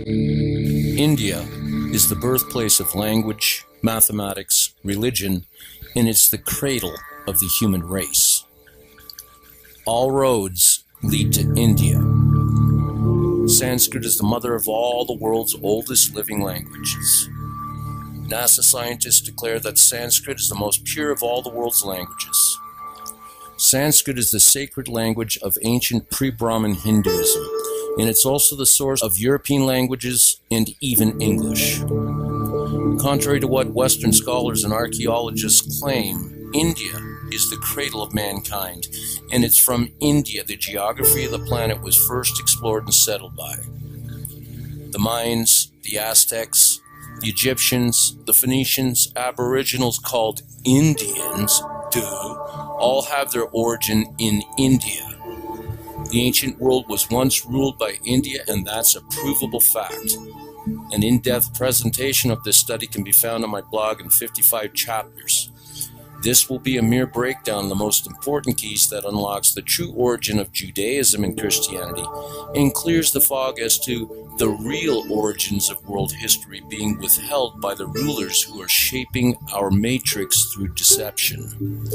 India is the birthplace of language, mathematics, religion, and it's the cradle of the human race. All roads lead to India. Sanskrit is the mother of all the world's oldest living languages. NASA scientists declare that Sanskrit is the most pure of all the world's languages. Sanskrit is the sacred language of ancient pre-Brahmin Hinduism, and it's also the source of European languages and even English. Contrary to what Western scholars and archaeologists claim, India is the cradle of mankind, and it's from India the geography of the planet was first explored and settled by. The Mayans, the Aztecs, the Egyptians, the Phoenicians, Aboriginals called Indians, all have their origin in India. The ancient world was once ruled by India, and that's a provable fact. An in-depth presentation of this study can be found on my blog in 55 chapters. This will be a mere breakdown of the most important keys that unlocks the true origin of Judaism and Christianity and clears the fog as to the real origins of world history being withheld by the rulers who are shaping our matrix through deception.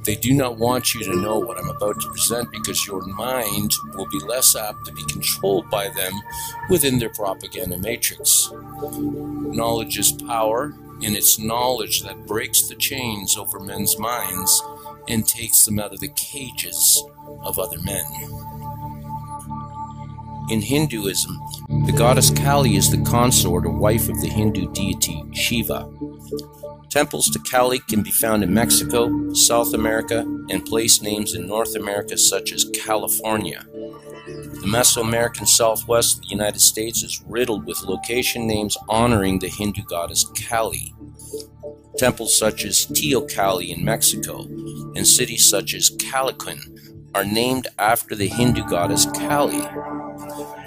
They do not want you to know what I'm about to present because your mind will be less apt to be controlled by them within their propaganda matrix. Knowledge is power, and it's knowledge that breaks the chains over men's minds and takes them out of the cages of other men. In Hinduism, the goddess Kali is the consort or wife of the Hindu deity Shiva. Temples to Kali can be found in Mexico, South America, and place names in North America such as California. The Mesoamerican Southwest of the United States is riddled with location names honoring the Hindu goddess Kali. Temples such as Teocalli in Mexico and cities such as Calicut are named after the Hindu goddess Kali.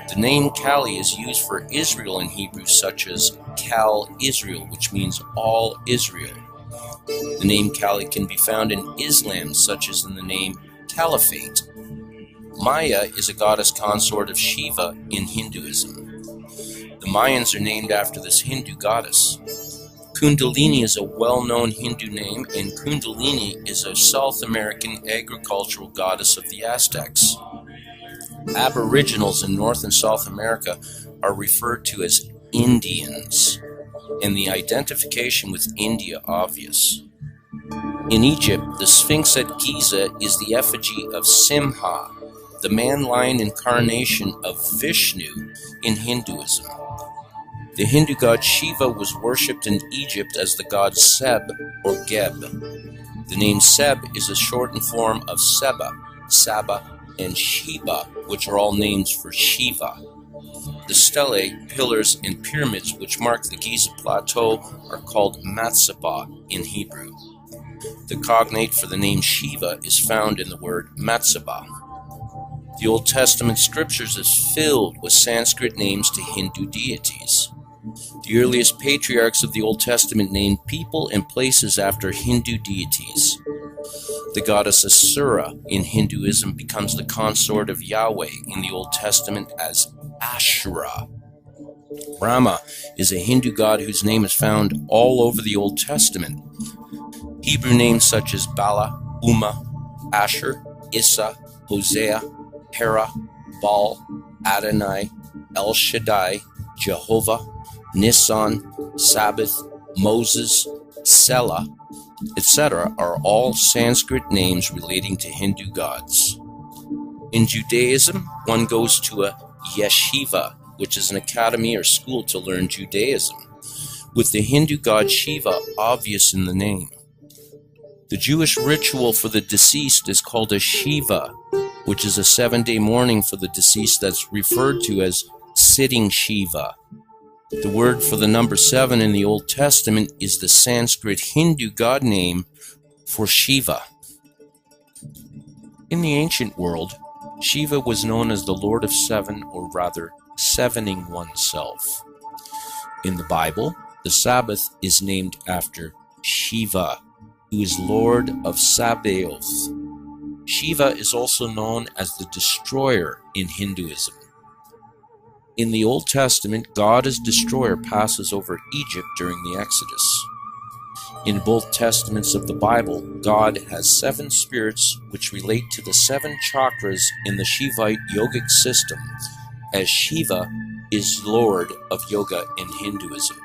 The name Kali is used for Israel in Hebrew such as Kal Israel, which means all Israel. The name Kali can be found in Islam such as in the name Caliphate. Maya is a goddess consort of Shiva in Hinduism. The Mayans are named after this Hindu goddess. Kundalini is a well-known Hindu name, and Kundalini is a South American agricultural goddess of the Aztecs. Aboriginals in North and South America are referred to as Indians, and the identification with India obvious. In Egypt, the Sphinx at Giza is the effigy of Simha, the man-lion incarnation of Vishnu in Hinduism. The Hindu god Shiva was worshipped in Egypt as the god Seb or Geb. The name Seb is a shortened form of Seba, Saba, and Sheba, which are all names for Shiva. The stelae, pillars, and pyramids which mark the Giza Plateau are called Matsaba in Hebrew. The cognate for the name Shiva is found in the word Matsaba. The Old Testament scriptures is filled with Sanskrit names to Hindu deities. The earliest patriarchs of the Old Testament named people and places after Hindu deities. The goddess Asura in Hinduism becomes the consort of Yahweh in the Old Testament as Ashura. Rama is a Hindu god whose name is found all over the Old Testament. Hebrew names such as Bala, Uma, Asher, Issa, Hosea, Hera, Baal, Adonai, El Shaddai, Jehovah, Nissan, Sabbath, Moses, Selah, etc. are all Sanskrit names relating to Hindu gods. In Judaism, one goes to a yeshiva, which is an academy or school to learn Judaism, with the Hindu god Shiva obvious in the name. The Jewish ritual for the deceased is called a Shiva, which is a 7-day mourning for the deceased that's referred to as sitting Shiva. The word for the number 7 in the Old Testament is the Sanskrit Hindu god name for Shiva. In the ancient world, Shiva was known as the Lord of Seven, or rather, sevening oneself. In the Bible, the Sabbath is named after Shiva, who is Lord of Sabaoth. Shiva is also known as the Destroyer in Hinduism. In the Old Testament, God as destroyer passes over Egypt during the Exodus. In both testaments of the Bible, God has 7 spirits which relate to the 7 chakras in the Shivite yogic system, as Shiva is Lord of Yoga in Hinduism.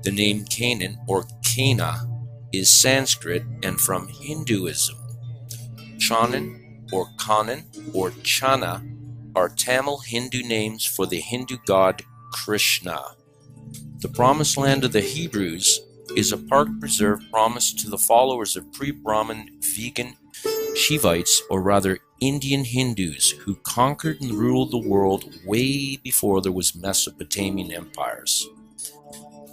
The name Canaan or Cana is Sanskrit and from Hinduism. Chanan or Kanan or Chana are Tamil Hindu names for the Hindu god Krishna. The Promised Land of the Hebrews is a park preserve promised to the followers of pre-Brahmin vegan Shivites, or rather Indian Hindus, who conquered and ruled the world way before there was Mesopotamian empires.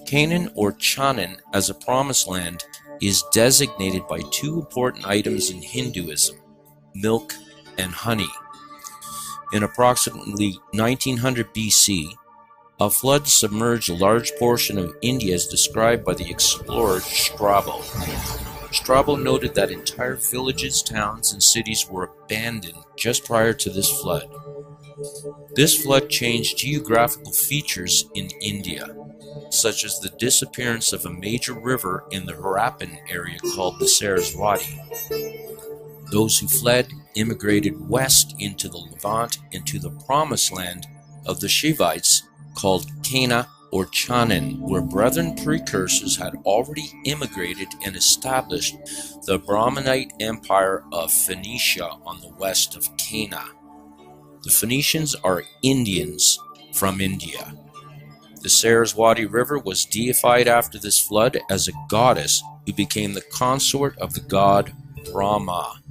Canaan or Chanan as a promised land is designated by 2 important items in Hinduism, milk and honey. In approximately 1900 BC, a flood submerged a large portion of India as described by the explorer Strabo. Strabo noted that entire villages, towns, and cities were abandoned just prior to this flood. This flood changed geographical features in India, such as the disappearance of a major river in the Harappan area called the Saraswati. Those who fled immigrated west into the Levant and to the promised land of the Shivites called Cana or Chanan, where brethren precursors had already immigrated and established the Brahminite empire of Phoenicia on the west of Cana. The Phoenicians are Indians from India. The Saraswati River was deified after this flood as a goddess who became the consort of the god Brahma.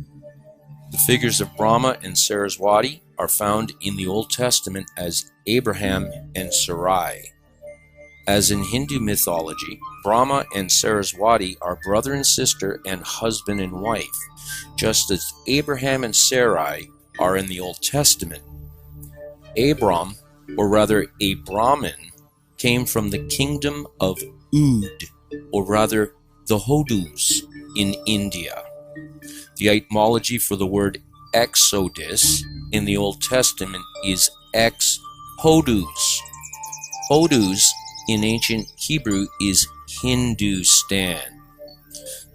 The figures of Brahma and Saraswati are found in the Old Testament as Abraham and Sarai. As in Hindu mythology, Brahma and Saraswati are brother and sister and husband and wife, just as Abraham and Sarai are in the Old Testament. Abram, or rather a Brahmin, came from the kingdom of Oud, or rather the Hodus, in India. The etymology for the word Exodus in the Old Testament is ex-Hodus. Hodus in ancient Hebrew is Hindustan.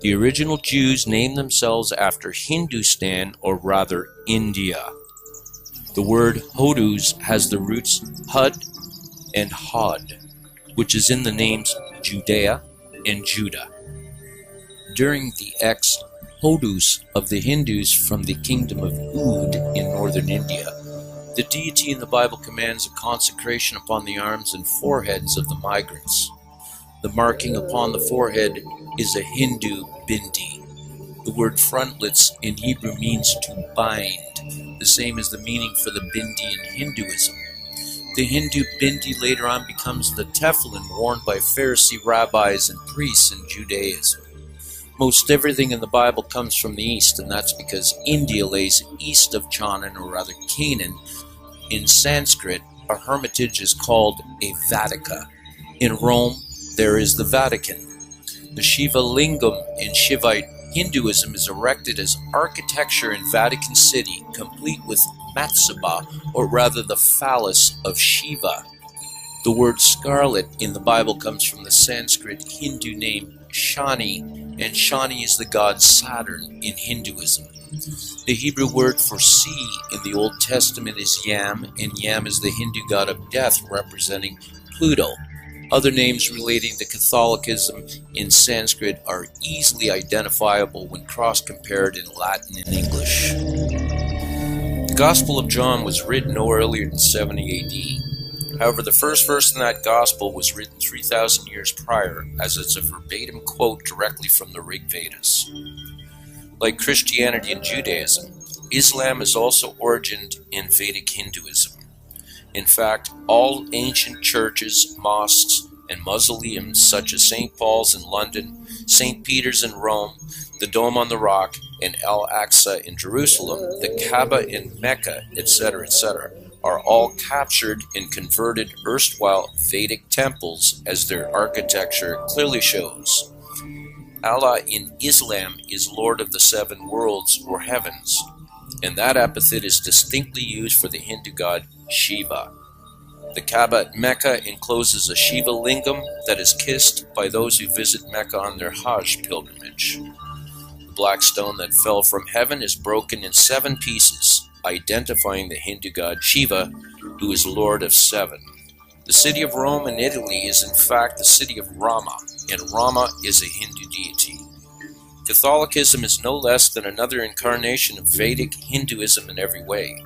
The original Jews named themselves after Hindustan, or rather India. The word Hodus has the roots Hud and Hod, which is in the names Judea and Judah. During the Hodus of the Hindus from the kingdom of Oud in northern India, the deity in the Bible commands a consecration upon the arms and foreheads of the migrants. The marking upon the forehead is a Hindu bindi. The word frontlets in Hebrew means to bind, the same as the meaning for the bindi in Hinduism. The Hindu bindi later on becomes the tefillin worn by Pharisee rabbis and priests in Judaism. Most everything in the Bible comes from the east, and that's because India lays east of Chanan, or rather Canaan. In Sanskrit, a hermitage is called a Vatica. In Rome, there is the Vatican. The Shiva Lingam in Shivite Hinduism is erected as architecture in Vatican City, complete with Matsaba, or rather the phallus of Shiva. The word scarlet in the Bible comes from the Sanskrit Hindu name Shani, and Shani is the god Saturn in Hinduism. The Hebrew word for sea in the Old Testament is Yam, and Yam is the Hindu god of death, representing Pluto. Other names relating to Catholicism in Sanskrit are easily identifiable when cross-compared in Latin and English. The Gospel of John was written no earlier than 70 AD. However, the first verse in that Gospel was written 3,000 years prior, as it's a verbatim quote directly from the Rig Vedas. Like Christianity and Judaism, Islam is also origined in Vedic Hinduism. In fact, all ancient churches, mosques, and mausoleums such as St. Paul's in London, St. Peter's in Rome, the Dome on the Rock, and Al-Aqsa in Jerusalem, the Kaaba in Mecca, etc., are all captured and converted erstwhile Vedic temples, as their architecture clearly shows. Allah in Islam is Lord of the 7 worlds or heavens, and that epithet is distinctly used for the Hindu god Shiva. The Kaaba at Mecca encloses a Shiva lingam that is kissed by those who visit Mecca on their Hajj pilgrimage. The black stone that fell from heaven is broken in 7 pieces, identifying the Hindu god Shiva, who is Lord of 7. The city of Rome in Italy is in fact the city of Rama, and Rama is a Hindu deity. Catholicism is no less than another incarnation of Vedic Hinduism in every way.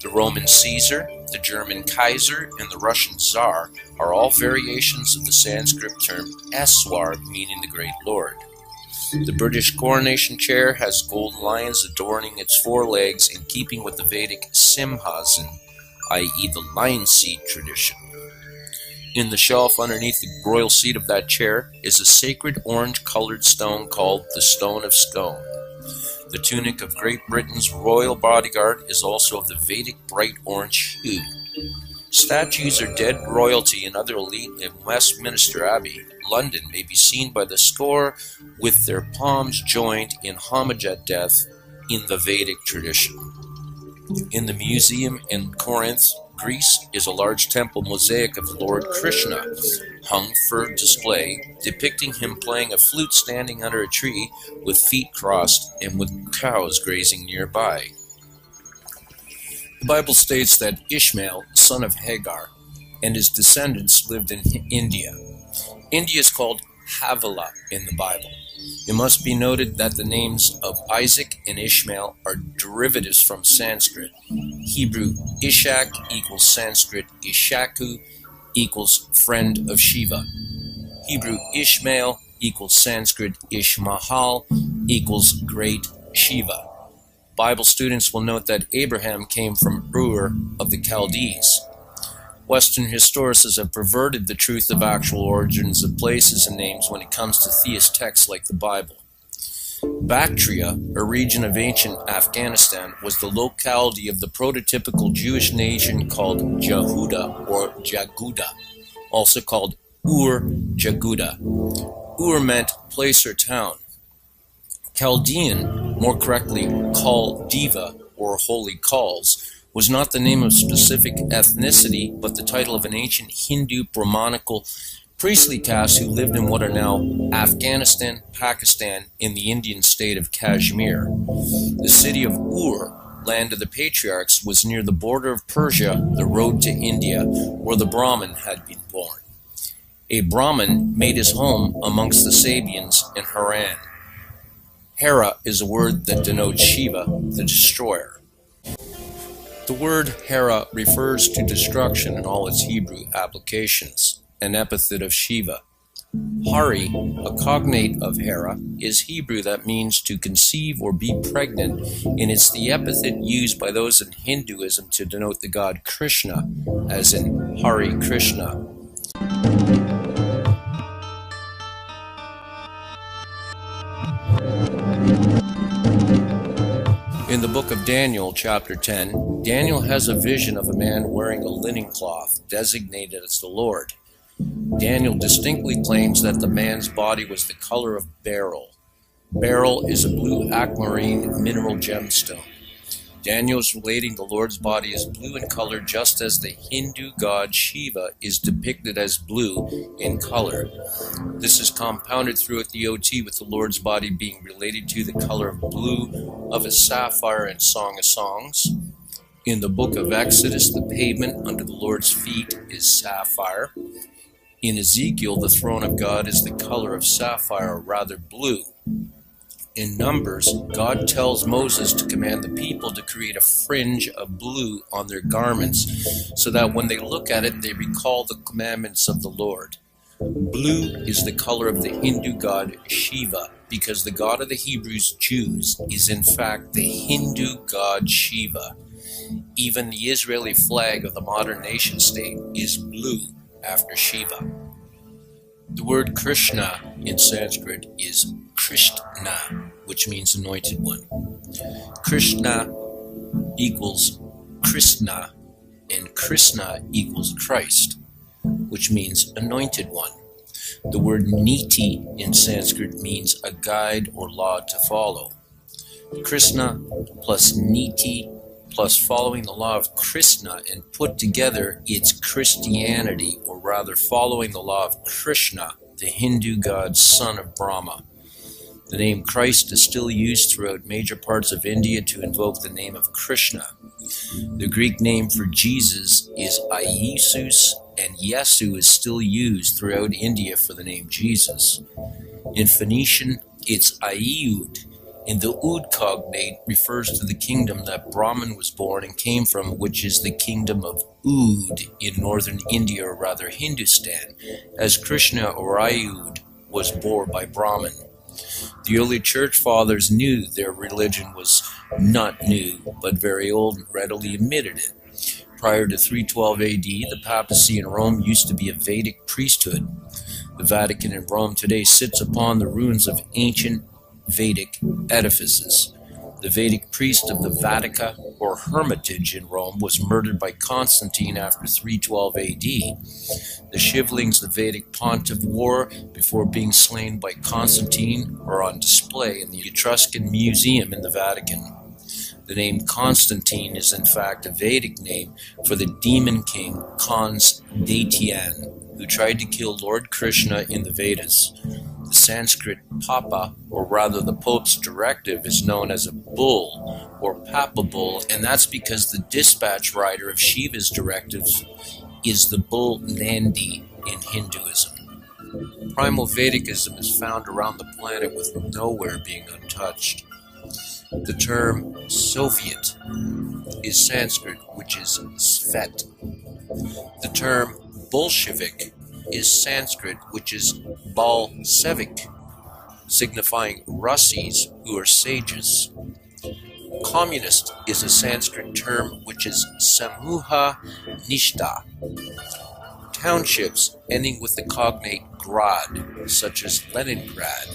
The Roman Caesar, the German Kaiser, and the Russian Tsar are all variations of the Sanskrit term Eswar, meaning the Great Lord. The British coronation chair has gold lions adorning its 4 legs in keeping with the Vedic Simhasan, i.e. the lion seat tradition. In the shelf underneath the royal seat of that chair is a sacred orange-colored stone called the Stone of Scone. The tunic of Great Britain's royal bodyguard is also of the Vedic bright orange hue. Statues of dead royalty and other elite in Westminster Abbey, London, may be seen by the score with their palms joined in homage at death in the Vedic tradition. In the museum in Corinth, Greece, is a large temple mosaic of Lord Krishna, hung for display, depicting him playing a flute standing under a tree with feet crossed and with cows grazing nearby. The Bible states that Ishmael, son of Hagar, and his descendants lived in India. India is called Havilah in the Bible. It must be noted that the names of Isaac and Ishmael are derivatives from Sanskrit. Hebrew Ishak equals Sanskrit Ishaku equals friend of Shiva. Hebrew Ishmael equals Sanskrit Ishmahal equals great Shiva. Bible students will note that Abraham came from Ur of the Chaldees. Western historians have perverted the truth of actual origins of places and names when it comes to theist texts like the Bible. Bactria, a region of ancient Afghanistan, was the locality of the prototypical Jewish nation called Jehuda or Jaguda, also called Ur-Jaguda. Ur meant place or town. Chaldean, more correctly Chaldiva or Holy Calls, was not the name of specific ethnicity, but the title of an ancient Hindu Brahmanical priestly caste who lived in what are now Afghanistan, Pakistan, and the Indian state of Kashmir. The city of Ur, land of the patriarchs, was near the border of Persia, the road to India, where the Brahmin had been born. A Brahmin made his home amongst the Sabians in Haran. Hera is a word that denotes Shiva, the destroyer. The word Hera refers to destruction in all its Hebrew applications, an epithet of Shiva. Hari, a cognate of Hera, is Hebrew that means to conceive or be pregnant, and it's the epithet used by those in Hinduism to denote the god Krishna, as in Hari Krishna. In the book of Daniel, chapter 10, Daniel has a vision of a man wearing a linen cloth, designated as the Lord. Daniel distinctly claims that the man's body was the color of beryl. Beryl is a blue aquamarine mineral gemstone. Daniel is relating the Lord's body is blue in color, just as the Hindu god Shiva is depicted as blue in color. This is compounded throughout the OT with the Lord's body being related to the color of blue of a sapphire in Song of Songs. In the book of Exodus, the pavement under the Lord's feet is sapphire. In Ezekiel, the throne of God is the color of sapphire, or rather blue. In Numbers, God tells Moses to command the people to create a fringe of blue on their garments so that when they look at it, they recall the commandments of the Lord. Blue is the color of the Hindu god Shiva, because the god of the Hebrews, Jews, is in fact the Hindu god Shiva. Even the Israeli flag of the modern nation state is blue after Shiva. The word Krishna in Sanskrit is Krishna, which means anointed one. Krishna equals Krishna, and Krishna equals Christ, which means anointed one. The word niti in Sanskrit means a guide or law to follow. Krishna plus niti plus following the law of Krishna and put together its Christianity, or rather following the law of Krishna, the Hindu god son of Brahma. The name Christ is still used throughout major parts of India to invoke the name of Krishna. The Greek name for Jesus is Iesus, and Yesu is still used throughout India for the name Jesus. In Phoenician, it's Aiud, and the Ud cognate refers to the kingdom that Brahman was born and came from, which is the kingdom of Ud in northern India, or rather Hindustan, as Krishna or Ayud was born by Brahman. The early church fathers knew their religion was not new, but very old, and readily admitted it. Prior to 312 AD, the papacy in Rome used to be a Vedic priesthood. The Vatican in Rome today sits upon the ruins of ancient Vedic edifices. The Vedic priest of the Vatica, or hermitage in Rome, was murdered by Constantine after 312 AD. The shivlings the Vedic pontiff wore before being slain by Constantine are on display in the Etruscan Museum in the Vatican. The name Constantine is in fact a Vedic name for the demon king Konstantine, who tried to kill Lord Krishna in the Vedas. The Sanskrit papa, or rather the Pope's directive, is known as a bull or papa bull, and that's because the dispatch rider of Shiva's directives is the bull Nandi in Hinduism. Primal Vedicism is found around the planet, with nowhere being untouched. The term Soviet is Sanskrit, which is Svet. The term Bolshevik is Sanskrit, which is Bolshevik, signifying Russis who are sages. Communist is a Sanskrit term which is Samuha Nishta. Townships ending with the cognate grad, such as Leningrad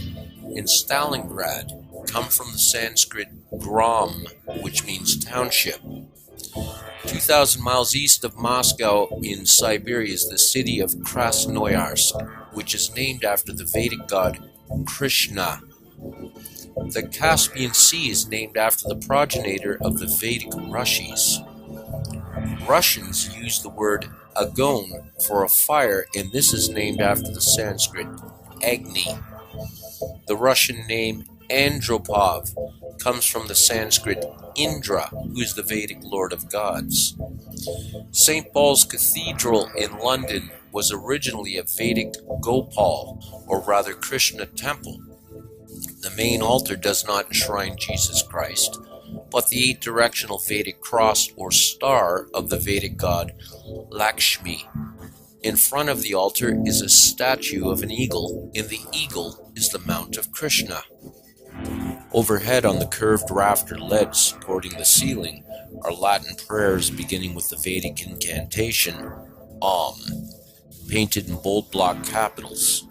and Stalingrad, come from the Sanskrit gram, which means township. 2,000 miles east of Moscow in Siberia is the city of Krasnoyarsk, which is named after the Vedic god Krishna. The Caspian Sea is named after the progenitor of the Vedic Rishis. Russians use the word agon for a fire, and this is named after the Sanskrit Agni. The Russian name Andropov comes from the Sanskrit Indra, who is the Vedic Lord of Gods. St. Paul's Cathedral in London was originally a Vedic Gopal, or rather Krishna temple. The main altar does not enshrine Jesus Christ, but the eight-directional Vedic cross or star of the Vedic god Lakshmi. In front of the altar is a statue of an eagle, and the eagle is the mount of Krishna. Overhead on the curved rafter ledge supporting the ceiling are Latin prayers beginning with the Vedic incantation Om, painted in bold block capitals.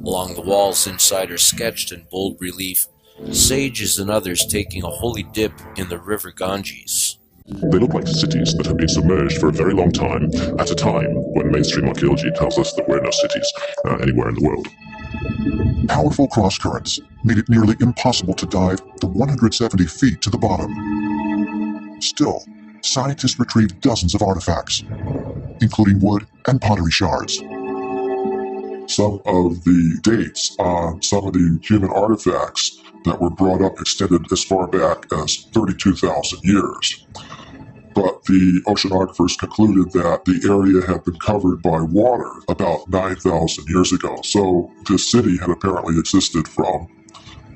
Along the walls inside are sketched in bold relief sages and others taking a holy dip in the river Ganges. They look like cities that have been submerged for a very long time, at a time when mainstream archaeology tells us there were no cities anywhere in the world. Powerful cross currents made it nearly impossible to dive the 170 feet to the bottom. Still, scientists retrieved dozens of artifacts, including wood and pottery shards. Some of the dates on some of the human artifacts that were brought up extended as far back as 32,000 years. But the oceanographers concluded that the area had been covered by water about 9,000 years ago. So this city had apparently existed from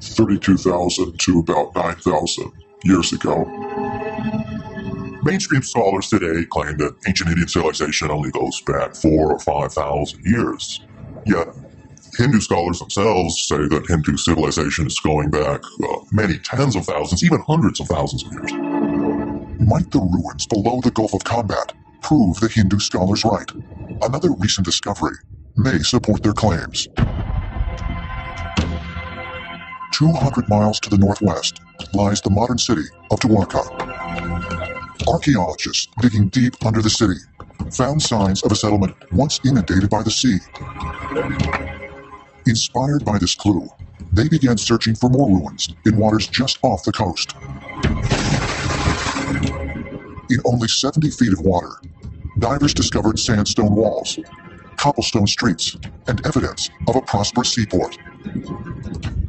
32,000 to about 9,000 years ago. Mainstream scholars today claim that ancient Indian civilization only goes back 4,000 or 5,000 years. Yet, Hindu scholars themselves say that Hindu civilization is going back many tens of thousands, even hundreds of thousands of years. Might the ruins below the Gulf of Combat prove the Hindu scholars right? Another recent discovery may support their claims. 200 miles to the northwest lies the modern city of Dwarka. Archaeologists digging deep under the city found signs of a settlement once inundated by the sea. Inspired by this clue, they began searching for more ruins in waters just off the coast. in only 70 feet of water. Divers discovered sandstone walls, cobblestone streets, and evidence of a prosperous seaport.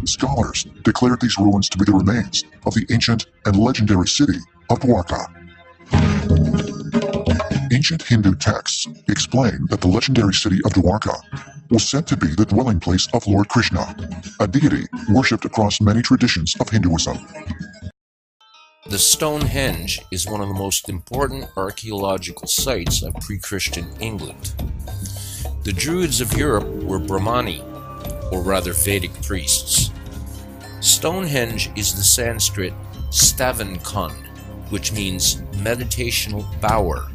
Scholars declared these ruins to be the remains of the ancient and legendary city of Dwarka. Ancient Hindu texts explain that the legendary city of Dwarka was said to be the dwelling place of Lord Krishna, a deity worshipped across many traditions of Hinduism. The Stonehenge is one of the most important archaeological sites of pre-Christian England. The Druids of Europe were Brahmani, or rather Vedic priests. Stonehenge is the Sanskrit Stavan-Kund, which means meditational bower.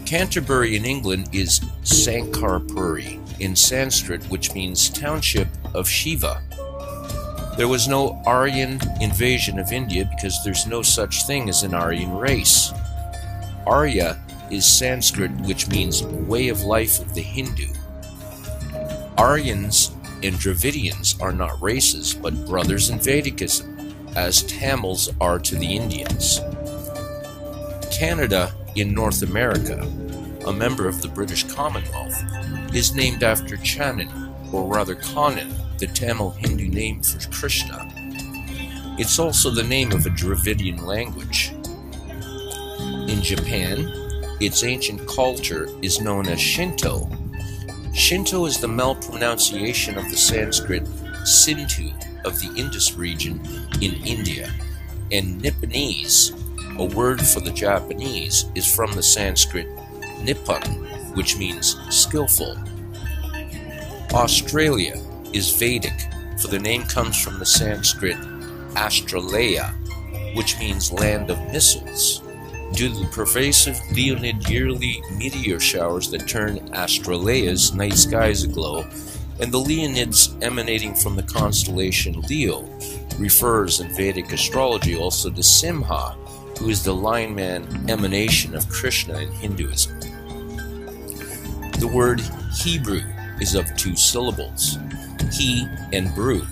Canterbury in England is Sankarpuri in Sanskrit, which means township of Shiva. There was no Aryan invasion of India because there's no such thing as an Aryan race. Arya is Sanskrit, which means way of life of the Hindu. Aryans and Dravidians are not races, but brothers in Vedicism, as Tamils are to the Indians. Canada in North America, a member of the British Commonwealth, is named after Channan, or rather Kannan, the Tamil Hindu name for Krishna. It's also the name of a Dravidian language. In Japan, its ancient culture is known as Shinto. Shinto is the malpronunciation of the Sanskrit Sindhu of the Indus region in India, and Nipponese, a word for the Japanese, is from the Sanskrit Nippon, which means skillful. Australia is Vedic, for the name comes from the Sanskrit Australaea, which means land of missiles, due to the pervasive Leonid yearly meteor showers that turn Australia's night skies aglow, and the Leonids emanating from the constellation Leo refers in Vedic astrology also to Simha, who is the lion man emanation of Krishna in Hinduism. The word Hebrew is of two syllables, he and brew.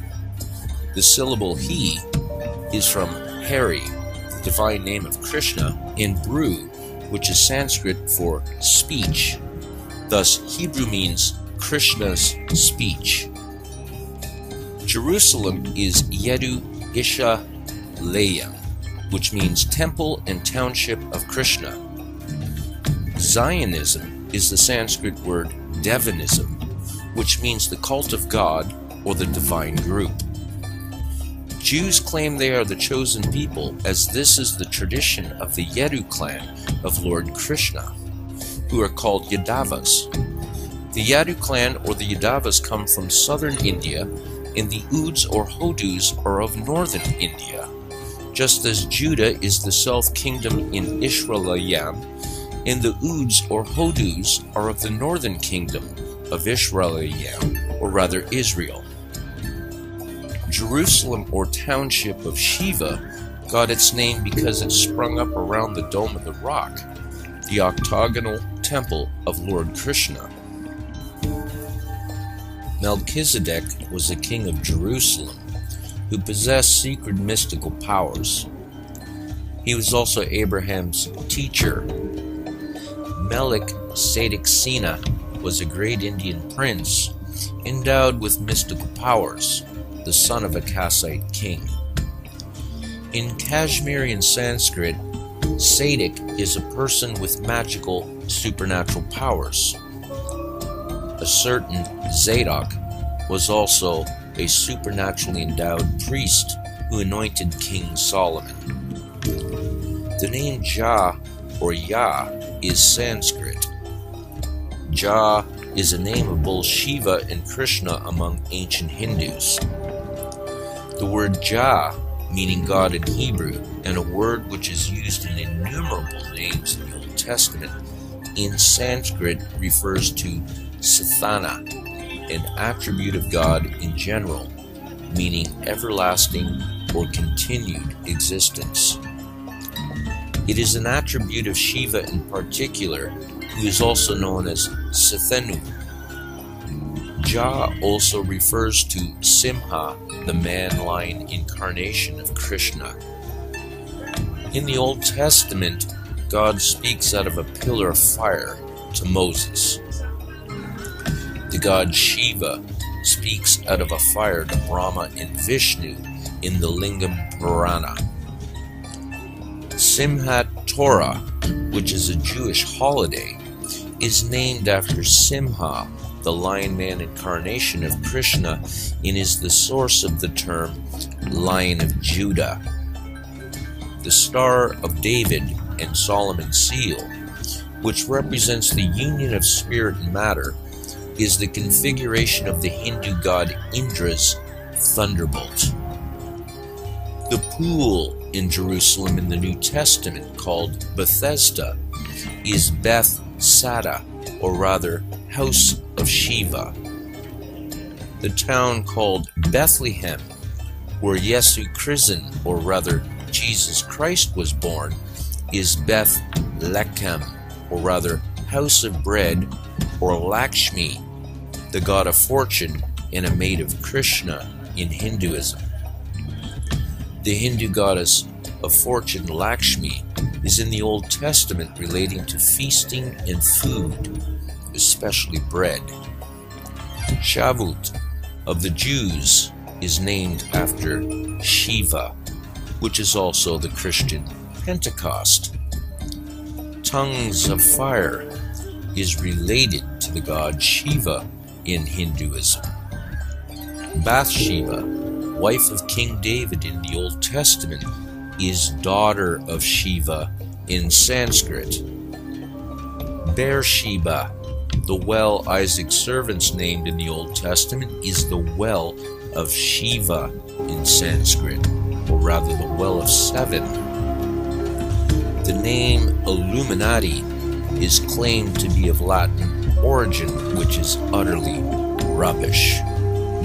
The syllable he is from Hari, the divine name of Krishna, and brew, which is Sanskrit for speech. Thus, Hebrew means Krishna's speech. Jerusalem is Yedu Isha Leya, which means temple and township of Krishna. Zionism is the Sanskrit word Devanism, which means the cult of God or the divine group. Jews claim they are the chosen people, as this is the tradition of the Yedu clan of Lord Krishna, who are called Yadavas. The Yadu clan or the Yadavas come from southern India, and the Ouds or Hodus are of northern India, just as Judah is the south kingdom in Israelayam, and the Ouds or Hodus are of the northern kingdom of Israelayam, or rather Israel. Jerusalem or township of Shiva got its name because it sprung up around the Dome of the Rock, the octagonal temple of Lord Krishna. Melchizedek was the king of Jerusalem, who possessed secret mystical powers. He was also Abraham's teacher. Melech Sadek-Sena was a great Indian prince endowed with mystical powers, the son of a Kassite king. In Kashmiri and Sanskrit, Sadik is a person with magical supernatural powers. A certain Zadok was also a supernaturally endowed priest who anointed King Solomon. The name Jah or Yah is Sanskrit. Jah is a name of both Shiva and Krishna among ancient Hindus. The word Jah, meaning God in Hebrew, and a word which is used in innumerable names in the Old Testament, in Sanskrit refers to Sthana, an attribute of God in general, meaning everlasting or continued existence. It is an attribute of Shiva in particular, who is also known as Sthenu. Jah also refers to Simha, the man-lion incarnation of Krishna. In the Old Testament, God speaks out of a pillar of fire to Moses. The god Shiva speaks out of a fire to Brahma and Vishnu in the Lingam Purana. Simhat Torah, which is a Jewish holiday, is named after Simha, the Lion Man incarnation of Krishna, and is the source of the term Lion of Judah. The Star of David and Solomon's seal, which represents the union of spirit and matter, is the configuration of the Hindu god Indra's thunderbolt. The pool in Jerusalem in the New Testament, called Bethesda, is Beth Sada, or rather, House of Shiva. The town called Bethlehem, where Yesu Christen, or rather Jesus Christ, was born, is Beth Lechem, or rather House of Bread, or Lakshmi, the god of fortune and a maid of Krishna in Hinduism. The Hindu goddess of fortune, Lakshmi, is in the Old Testament relating to feasting and food, especially bread. Shavuot of the Jews is named after Shiva, which is also the Christian Pentecost. Tongues of fire is related to the god Shiva in Hinduism. Bathsheba, wife of King David in the Old Testament, is daughter of Shiva in Sanskrit. Beersheba, the well Isaac's servants named in the Old Testament, is the well of Shiva in Sanskrit, or rather the well of seven. The name Illuminati is claimed to be of Latin origin, which is utterly rubbish.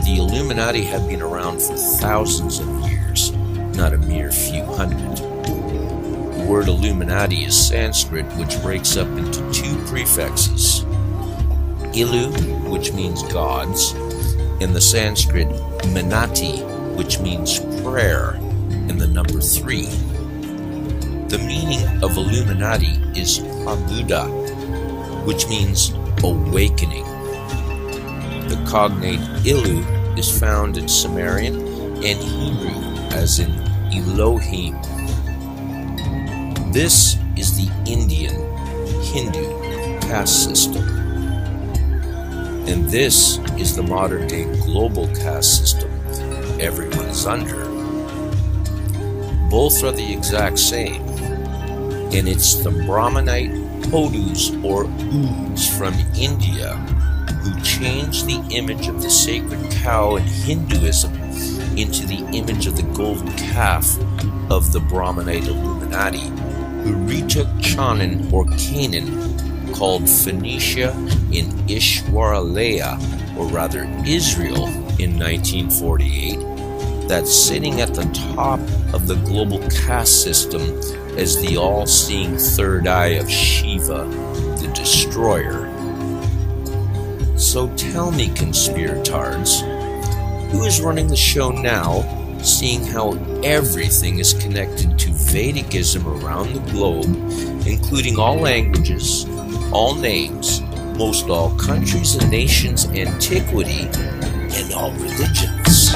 The Illuminati have been around for thousands of years, not a mere few hundred. The word Illuminati is Sanskrit, which breaks up into two prefixes, Ilu, which means gods, and the Sanskrit Minati, which means prayer, and the number 3. The meaning of Illuminati is Prabuddha, which means awakening. The cognate Ilu is found in Sumerian and Hebrew as in Elohim. This is the Indian Hindu caste system. And this is the modern-day global caste system everyone is under. Both are the exact same, and it's the Brahmanite Hodus or Us from India who changed the image of the sacred cow in Hinduism into the image of the golden calf of the Brahmanite Illuminati, who retook Canaan or Canaan, called Phoenicia in Ishwaralaya, or rather Israel, in 1948, that's sitting at the top of the global caste system as the all-seeing third eye of Shiva, the destroyer. So tell me, conspiratards, who is running the show now, seeing how everything is connected to Vedicism around the globe, including all languages, all names, most all countries and nations, antiquity, and all religions?